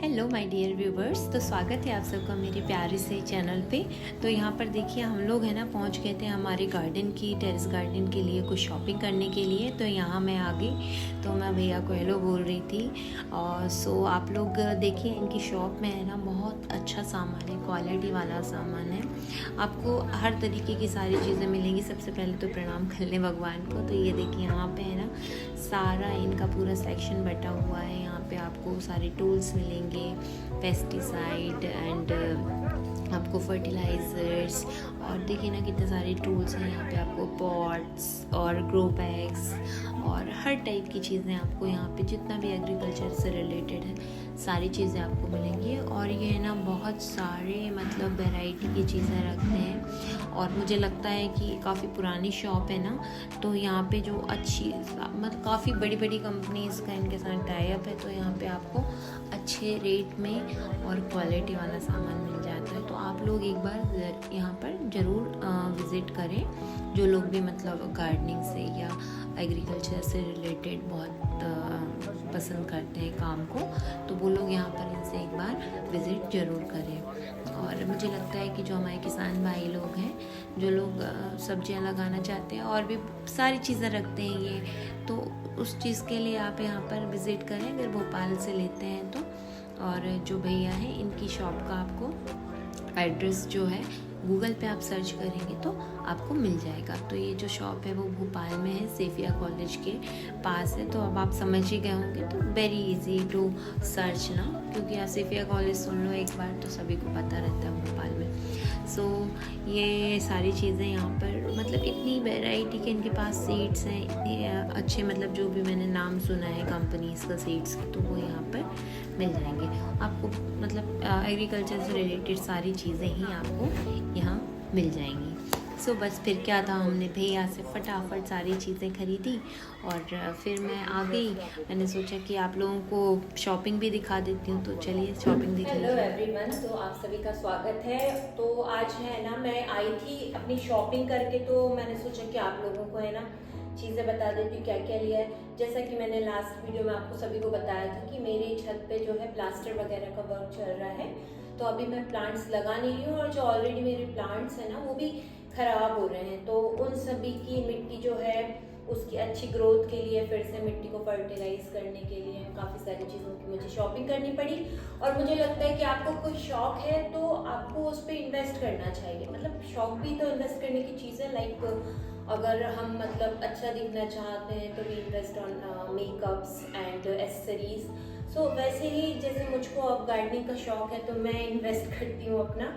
Hello my dear viewers. तो स्वागत है आप सबका मेरे प्यारे से चैनल पे। तो यहाँ पर देखिए हम लोग है ना पहुँच गए थे हमारे गार्डन की टेरेस गार्डन के लिए कुछ शॉपिंग करने के लिए। तो यहाँ मैं आ गई तो मैं भैया को हेलो बोल रही थी। और सो आप लोग देखिए इनकी शॉप में है ना बहुत अच्छा सामान है, क्वालिटी वाला सामान है। आपको हर तरीके की सारी चीज़ें मिलेंगी। सबसे पहले तो प्रणाम कर लें भगवान को। तो ये देखिए यहाँ पे है ना सारा इनका पूरा सेक्शन बटा हुआ है। यहाँ पे आपको सारे टूल्स मिलेंगे, पेस्टिसाइड एंड आपको फर्टिलाइज़र्स, और देखिए ना कितने सारे टूल्स हैं। यहाँ पे आपको पॉट्स और ग्रो बैग्स और हर टाइप की चीज़ें आपको यहाँ पे जितना भी एग्रीकल्चर से रिलेटेड है सारी चीज़ें आपको मिलेंगी। और ये है ना बहुत सारे मतलब वैरायटी की चीज़ें रखते हैं। और मुझे लगता है कि काफ़ी पुरानी शॉप है ना, तो यहाँ पे जो अच्छी मतलब काफ़ी बड़ी बड़ी कंपनीज़ का इनके साथ टाई अप है। तो यहाँ पे आपको अच्छे रेट में और क्वालिटी वाला सामान मिल जाता है। तो आप लोग एक बार यहाँ पर ज़रूर विज़िट करें, जो लोग भी मतलब गार्डनिंग से या एग्रीकल्चर से रिलेटेड बहुत पसंद करते हैं काम को, तो वो लोग यहाँ पर इनसे एक बार विज़िट ज़रूर करें। और मुझे लगता है कि जो हमारे किसान भाई लोग हैं, जो लोग सब्जियां लगाना चाहते हैं और भी सारी चीज़ें रखते हैं ये, तो उस चीज़ के लिए आप यहाँ पर विज़िट करें अगर भोपाल से लेते हैं तो। और जो भैया हैं इनकी शॉप का आपको एड्रेस जो है गूगल पे आप सर्च करेंगे तो आपको मिल जाएगा। तो ये जो शॉप है वो भोपाल में है, सेफिया कॉलेज के पास है। तो अब आप समझ ही गए होंगे, तो वेरी इजी टू सर्च ना, क्योंकि आप सेफिया कॉलेज सुन लो एक बार तो सभी को पता रहता है भोपाल में। सो ये सारी चीज़ें यहाँ पर मतलब इतनी वैरायटी के इनके पास सीड्स हैं, इतने अच्छे मतलब जो भी मैंने नाम सुना है कंपनीज़ का सीड्स की, तो वो यहाँ पर मिल जाएंगे आपको। मतलब एग्रीकल्चर से रिलेटेड सारी चीज़ें ही आपको यहाँ मिल जाएंगी। सो बस फिर क्या था, हमने भैया से फटाफट सारी चीज़ें खरीदी और फिर मैं आ गई। मैंने सोचा कि आप लोगों को शॉपिंग भी दिखा देती हूँ, तो चलिए शॉपिंग दिखा। हेलो एवरीवन, तो आप सभी का स्वागत है। तो आज है ना मैं आई थी अपनी शॉपिंग करके, तो मैंने सोचा कि आप लोगों को है ना चीज़ें बता देती हूँ क्या क्या लिया है। जैसा कि मैंने लास्ट वीडियो में आपको सभी को बताया था कि मेरी छत पे जो है प्लास्टर वगैरह का वर्क चल रहा है। तो अभी मैं प्लांट्स लगा नहीं रही हूँ, और जो ऑलरेडी मेरे प्लांट्स हैं ना वो भी खराब हो रहे हैं। तो उन सभी की मिट्टी जो है उसकी अच्छी ग्रोथ के लिए फिर से मिट्टी को फर्टिलाइज करने के लिए काफ़ी सारी चीज़ों की मुझे शॉपिंग करनी पड़ी। और मुझे लगता है कि आपको कोई शौक है तो आपको उस पर इन्वेस्ट करना चाहिए। मतलब शौक भी तो इन्वेस्ट करने की चीज़ है। लाइक अगर हम मतलब अच्छा दिखना चाहते हैं तो we invest on makeups and accessories. So वैसे ही जैसे मुझको अब गार्डनिंग का शौक है तो मैं इन्वेस्ट करती हूँ अपना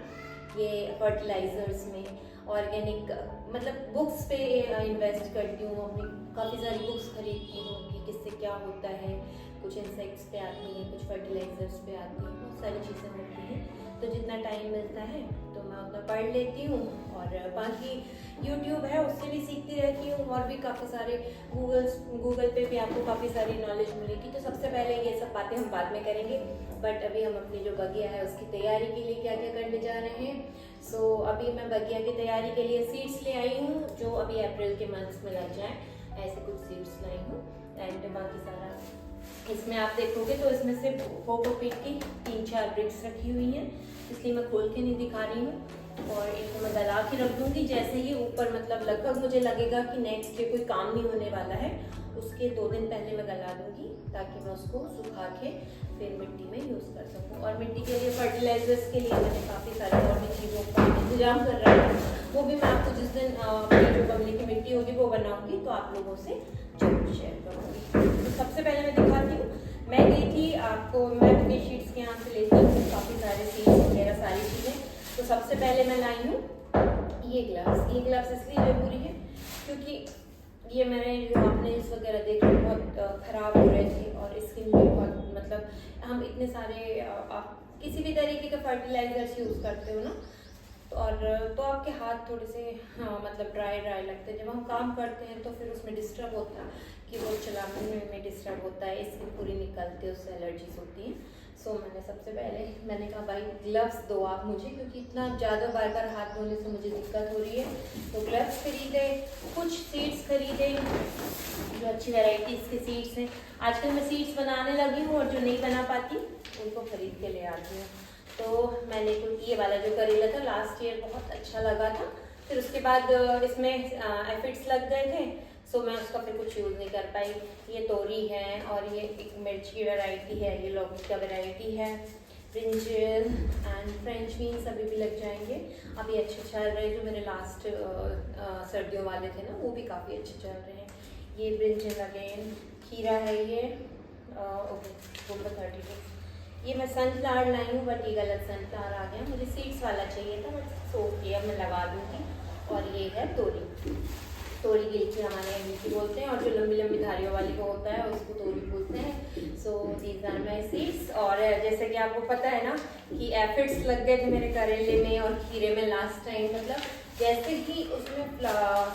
ये फर्टिलाइजर्स में, ऑर्गेनिक मतलब बुक्स पे इन्वेस्ट करती हूँ। अपनी काफ़ी सारी बुक्स खरीदती हूँ कि किससे क्या होता है। कुछ इंसेक्ट्स पे आती हैं, कुछ फर्टिलाइजर्स पे आती हैं, बहुत सारी चीज़ें होती हैं। तो जितना टाइम मिलता है तो मैं उतना पढ़ लेती हूँ, और बाकी यूट्यूब है उससे भी सीखती रहती हूँ। और भी काफ़ी सारे गूगल पे भी आपको काफ़ी सारी नॉलेज मिलेगी। तो सबसे पहले ये सब बातें हम बाद में करेंगे, बट अभी हम अपनी जो बगिया है उसकी तैयारी के लिए क्या क्या करने जा रहे हैं। सो अभी मैं बगिया की तैयारी के लिए सीड्स ले आई हूँ, जो अभी अप्रैल के मंथ में लग जाए, ऐसे कुछ सीड्स लाई हूँ। एंड बाकी सारा इसमें आप देखोगे तो इसमें से कोकोपीट की 3-4 ब्रिक्स रखी हुई हैं, इसलिए मैं खोल के नहीं दिखा रही हूँ। और इनको मैं गला के रख दूँगी। जैसे ही ऊपर मतलब लगभग मुझे लगेगा कि नेक्स्ट डे कोई काम नहीं होने वाला है, उसके 2 दिन पहले मैं गला दूँगी, ताकि मैं उसको सुखा के फिर मिट्टी में यूज़ कर सकूँ। और मिट्टी के लिए फर्टिलाइजर्स के लिए मैंने काफ़ी सारी और भी चीज़ों का इंतजाम कर रहा है। वो भी मैं आपको जिस दिन अपनी जो गमले की मिट्टी होगी वो बनाऊँगी तो आप लोगों से जरूर शेयर करूँगी। तो सबसे पहले मैं दिखाती हूँ, मैं गई थी आपको, मैं अपने शीट्स के यहाँ से लेती हूँ काफ़ी सारे सीड्स वगैरह सारी चीज़ें। तो सबसे पहले मैं लाई हूँ ये ग्लव्स। ये ग्लव्स इसलिए ज़रूरी है क्योंकि ये मैंने जो अपने इस वगैरह देखे बहुत ख़राब हो रहे थे, और स्किन भी बहुत मतलब हम इतने सारे आप किसी भी तरीके का फर्टिलाइजर्स यूज़ करते हो ना, और तो आपके हाथ थोड़े से मतलब ड्राई लगते हैं। जब हम काम करते हैं तो फिर उसमें डिस्टर्ब होता है कि वो चलाने में डिस्टर्ब होता है, स्किन पूरी निकलती है, उससे एलर्जीज होती हैं। सो मैंने सबसे पहले मैंने कहा भाई ग्लव्स दो आप मुझे, क्योंकि इतना ज़्यादा बार बार हाथ धोने से मुझे दिक्कत हो रही है। तो ग्लव्स खरीदे, कुछ सीड्स खरीदे जो अच्छी वैराइटीज़ के सीड्स हैं। आजकल मैं सीड्स बनाने लगी हूँ, और जो नहीं बना पाती उनको खरीद के ले आती हूँ। तो मैंने कुछ ये वाला जो करेला था लास्ट ईयर बहुत अच्छा लगा था, फिर उसके बाद इसमें एफिड्स लग गए थे, सो मैं उसका फिर कुछ यूज़ नहीं कर पाई। ये तोरी है और ये एक मिर्च की वैरायटी है, ये लौकी का वैरायटी है, ब्रिंजल एंड फ्रेंच बीन्स अभी भी लग जाएंगे। अभी अच्छे चल रहे हैं, जो मेरे लास्ट सर्दियों वाले थे ना वो भी काफ़ी अच्छे चल रहे हैं। ये ब्रिंजल अगेन, खीरा है ये ओके गोबर 36। ये मैं सनफ्लावर लाई हूँ बट ये गलत सनफ्लावर आ गया, मुझे सीड्स वाला चाहिए था बट सोच के अब मैं लगा दूँगी। और ये है तोरी गिलकी हमारे यहाँ गिलकी बोलते हैं, और जो लंबी लंबी धारियों वाली को होता है उसको तोरी बोलते हैं। So these are my seeds. और जैसे कि आपको पता है ना कि एफिड्स लग गए थे मेरे करेले में और खीरे में लास्ट टाइम, मतलब जैसे ही उसमें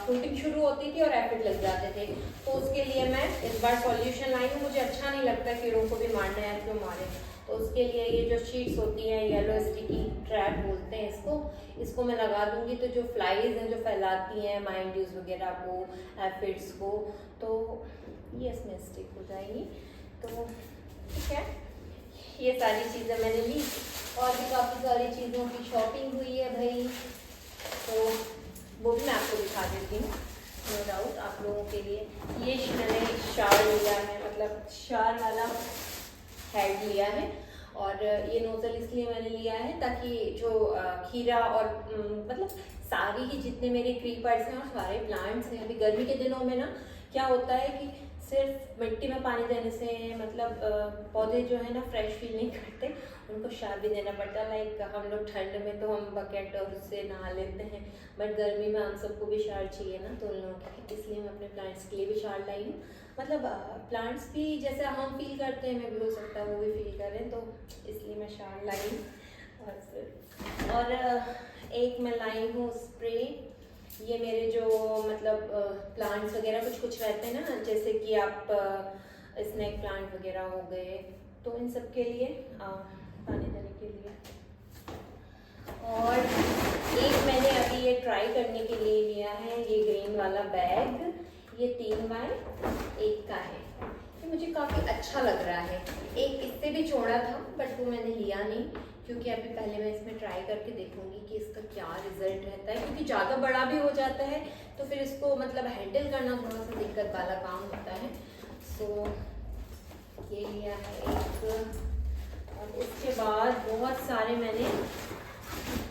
फ्रूटिंग शुरू होती थी और एफिड लग जाते थे, तो उसके लिए मैं इस बार सॉल्यूशन लाई हूँ। मुझे अच्छा नहीं लगता कीड़ों को भी मारना है, क्यों मारे, तो उसके लिए ये जो शीट्स होती हैं येलो स्टिकी ट्रैप बोलते हैं इसको मैं लगा दूंगी। तो जो फ्लाइज हैं जो फैलाती हैं माइंड्यूज वगैरह को, एफिड्स को, तो ये इसमें स्टिक हो जाएगी। तो ठीक है, ये सारी चीज़ें मैंने ली और भी काफ़ी सारी चीज़ों की शॉपिंग हुई है भाई, तो वो भी मैं आपको दिखा देती हूँ नो डाउट आप लोगों के लिए। ये मैंने शार लिया है, मतलब शार वाला हेड लिया है, और ये नोजल इसलिए मैंने लिया है ताकि जो खीरा और मतलब सारी ही जितने मेरे क्रीपर्स हैं और सारे प्लांट्स हैं, अभी गर्मी के दिनों में ना क्या होता है कि सिर्फ मिट्टी में पानी देने से मतलब पौधे जो है ना फ्रेश फील नहीं करते, उनको शार भी देना पड़ता है। लाइक हम लोग ठंड में तो हम बकेट और उससे नहा लेते हैं, बट गर्मी में हम सबको भी शार चाहिए ना, तो उन लोगों के इसलिए मैं अपने प्लांट्स के लिए भी शार लाई हूँ। मतलब प्लांट्स भी जैसे हम फील करते हैं, मैं भी हो सकता है वो भी फील करें, तो इसलिए मैं शार लाई हूँ। और एक मैं लाई हूँ स्प्रे। ये मेरे जो मतलब प्लांट्स वगैरह कुछ रहते हैं ना, जैसे कि आप स्नैक प्लांट वगैरह हो गए, तो इन सब के लिए पानी देने के लिए। और एक मैंने अभी ये ट्राई करने के लिए लिया है, ये ग्रीन वाला बैग, ये 3x1 का है, ये मुझे काफ़ी अच्छा लग रहा है। एक इससे भी चौड़ा था बट वो मैंने लिया नहीं, क्योंकि अभी पहले मैं इसमें ट्राई करके देखूंगी कि इसका क्या रिजल्ट रहता है, क्योंकि ज़्यादा बड़ा भी हो जाता है तो फिर इसको मतलब हैंडल करना थोड़ा सा दिक्कत वाला काम होता है। सो ये लिया है एक, और उसके बाद बहुत सारे मैंने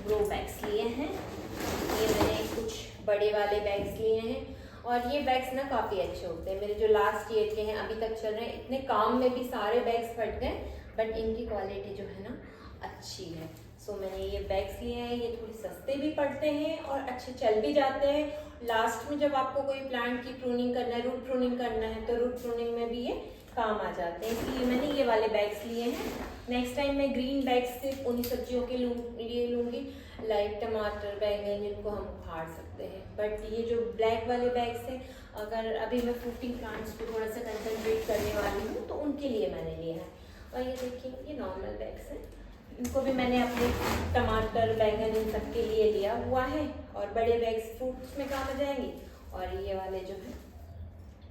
ग्रो बैग्स लिए हैं। ये मैंने कुछ बड़े वाले बैग्स लिए हैं, और ये बैग्स ना काफ़ी अच्छे होते हैं, मेरे जो लास्ट ईयर के हैं अभी तक चल रहे हैं। इतने काम में भी सारे बैग्स फट गए बट इनकी क्वालिटी जो है ना अच्छी है। सो मैंने ये बैग्स लिए हैं, ये थोड़े सस्ते भी पड़ते हैं और अच्छे चल भी जाते हैं। लास्ट में जब आपको कोई प्लांट की प्रूनिंग करना है, रूट प्रूनिंग करना है, तो रूट प्रूनिंग में भी ये काम आ जाते हैं, इसलिए मैंने ये वाले बैग्स लिए हैं। नेक्स्ट टाइम मैं ग्रीन बैग्स सिर्फ उन्हीं सब्जियों के लिए लूँगी, लाइक टमाटर, बैंगन, जिनको हम उखाड़ सकते हैं। बट ये जो ब्लैक वाले बैग्स हैं, अगर अभी मैं फ्रूटिंग प्लांट्स को थोड़ा सा कंसनट्रेट करने वाली हूँ तो उनके लिए मैंने लिया है। और ये देखिए ये नॉर्मल बैग्स हैं, इनको भी मैंने अपने टमाटर, बैंगन इन सब के लिए लिया हुआ है, और बड़े बैग्स फ्रूट्स में काम आ जाएंगे, और ये वाले जो है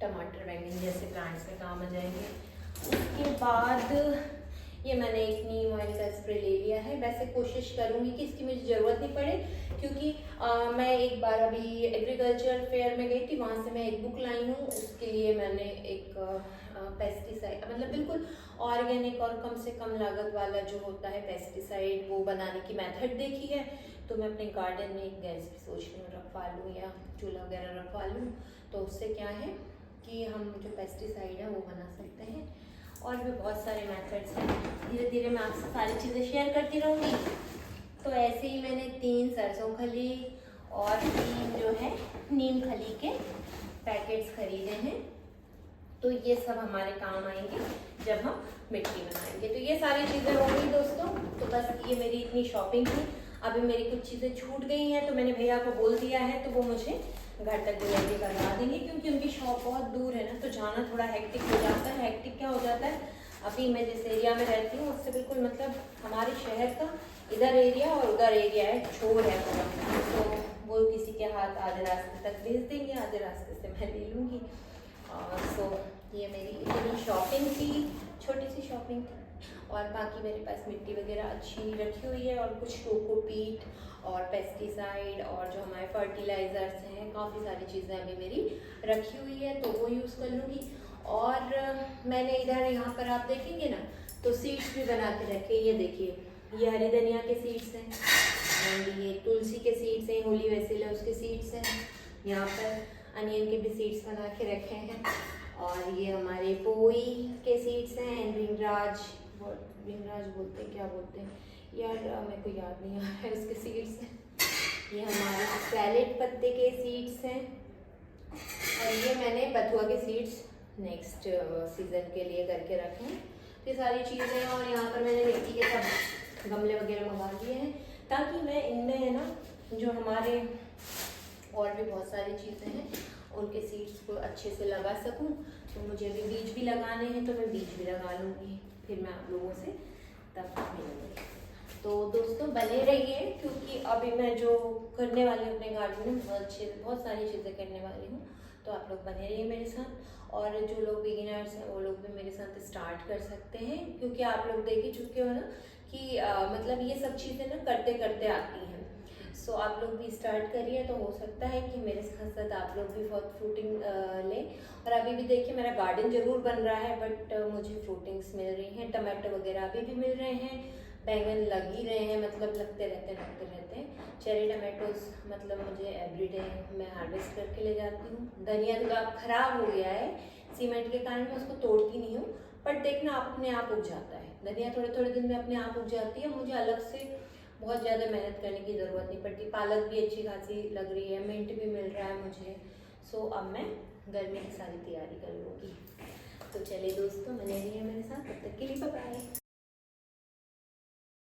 टमाटर, बैंगन जैसे प्लांट्स में काम आ जाएंगे। उसके बाद ये मैंने एक नीम ऑयल का स्प्रे ले लिया है। वैसे कोशिश करूँगी कि इसकी मुझे ज़रूरत नहीं पड़े, क्योंकि मैं एक बार अभी एग्रीकल्चर फेयर में गई थी, वहाँ से मैं एक बुक लाई हूँ, उसके लिए मैंने एक पेस्टिसाइड मतलब बिल्कुल ऑर्गेनिक और कम से कम लागत वाला जो होता है पेस्टिसाइड, वो बनाने की मेथड देखी है। तो मैं अपने गार्डन में एक गैस भी सोच रही हूँ रखवा लूँ या चूल्हा वगैरह रखवा लूँ, तो उससे क्या है कि हम जो पेस्टिसाइड है वो बना सकते हैं। और भी बहुत सारे मेथड्स हैं, धीरे धीरे मैं आपसे सारी चीज़ें शेयर करती रहूँगी। तो ऐसे ही मैंने 3 सरसों खली और 3 जो है नीम खली के पैकेट्स खरीदे हैं, तो ये सब हमारे काम आएंगे जब हम मिट्टी बनाएंगे। तो ये सारी चीज़ें हो गई दोस्तों, तो बस ये मेरी इतनी शॉपिंग थी। अभी मेरी कुछ चीज़ें छूट गई हैं, तो मैंने भैया को बोल दिया है, तो वो मुझे घर तक डिलीवरी करवा देंगे, क्योंकि उनकी शॉप बहुत दूर है ना, तो जाना थोड़ा हेक्टिक हो जाता है। हेक्टिक क्या हो जाता है, अभी मैं जिस एरिया में रहती हूँ उससे बिल्कुल मतलब हमारे शहर का इधर एरिया और उधर एरिया है, छोर है पूरा, तो वो किसी के हाथ आधे रास्ते तक भेज देंगे, आधे रास्ते से मैं ले लूँगी। सो ये मेरी इतनी शॉपिंग थी, छोटी सी शॉपिंग थी। और बाकी मेरे पास मिट्टी वगैरह अच्छी रखी हुई है और कुछ कोकोपीट और पेस्टिसाइड और जो हमारे फर्टिलाइज़र्स हैं, काफ़ी सारी चीज़ें अभी मेरी रखी हुई है, तो वो यूज़ कर लूँगी। और मैंने इधर यहाँ पर आप देखेंगे ना तो सीड्स भी बना के रखे। ये देखिए, ये हरी धनिया के सीड्स हैं एंड ये तुलसी के सीड्स हैं, होली वैसिल है उसके सीड्स हैं। यहाँ पर अनियन के भी सीड्स बना के रखे हैं और ये हमारे पोई के सीड्स हैं एंड रिंगराज बोलते हैं, क्या बोलते हैं यार, मेरे को याद नहीं आ रहा है, उसके सीड्स हैं। ये हमारे सैलेड पत्ते के सीड्स हैं और ये मैंने बथुआ के सीड्स नेक्स्ट सीज़न के लिए करके रखे हैं। ये सारी चीज़ें हैं और यहाँ पर मैंने मिट्टी के सब गमले वगैरह मंगा लिए हैं ताकि मैं इनमें है ना जो हमारे और भी बहुत सारी चीज़ें हैं उनके सीड्स को अच्छे से लगा सकूं। तो मुझे अभी बीज भी लगाने हैं तो मैं बीज भी लगा लूँगी, फिर मैं आप लोगों से तब मिलूँगी। तो दोस्तों बने रहिए क्योंकि अभी मैं जो करने वाली हूँ अपने गार्डन में बहुत सारी चीज़ें करने वाली हूँ, तो आप लोग बने रहिए मेरे साथ। और जो लोग बिगिनर्स हैं वो लोग भी मेरे साथ स्टार्ट कर सकते हैं क्योंकि आप लोग देख ही चुके हो ना कि मतलब ये सब चीज़ें ना करते करते आती हैं। सो आप लोग भी स्टार्ट करिए, तो हो सकता है कि मेरे साथ साथ आप लोग भी बहुत फ्रूटिंग लें। और अभी भी देखिए मेरा गार्डन ज़रूर बन रहा है बट मुझे फ्रूटिंग्स मिल रही हैं, टमाटो वगैरह अभी भी मिल रहे हैं, बैंगन लग ही रहे हैं, मतलब लगते रहते हैं। चेरी टमाटोज मतलब मुझे एवरीडे मैं हार्वेस्ट करके ले जाती हूँ। धनिया तो अब ख़राब हो गया है सीमेंट के कारण, मैं उसको तोड़ती नहीं हूँ, बट देखना आप अपने आप उग जाता है। धनिया थोड़े थोड़े दिन में अपने आप उग जाती है, मुझे अलग से बहुत ज़्यादा मेहनत करने की ज़रूरत नहीं पड़ती। पालक भी अच्छी खासी लग रही है, मिंट भी मिल रहा है मुझे। सो अब मैं गर्मी की सारी तैयारी कर लूँगी। तो चलिए दोस्तों बने रहिए मेरे साथ, तब तक के लिए बाय बाय।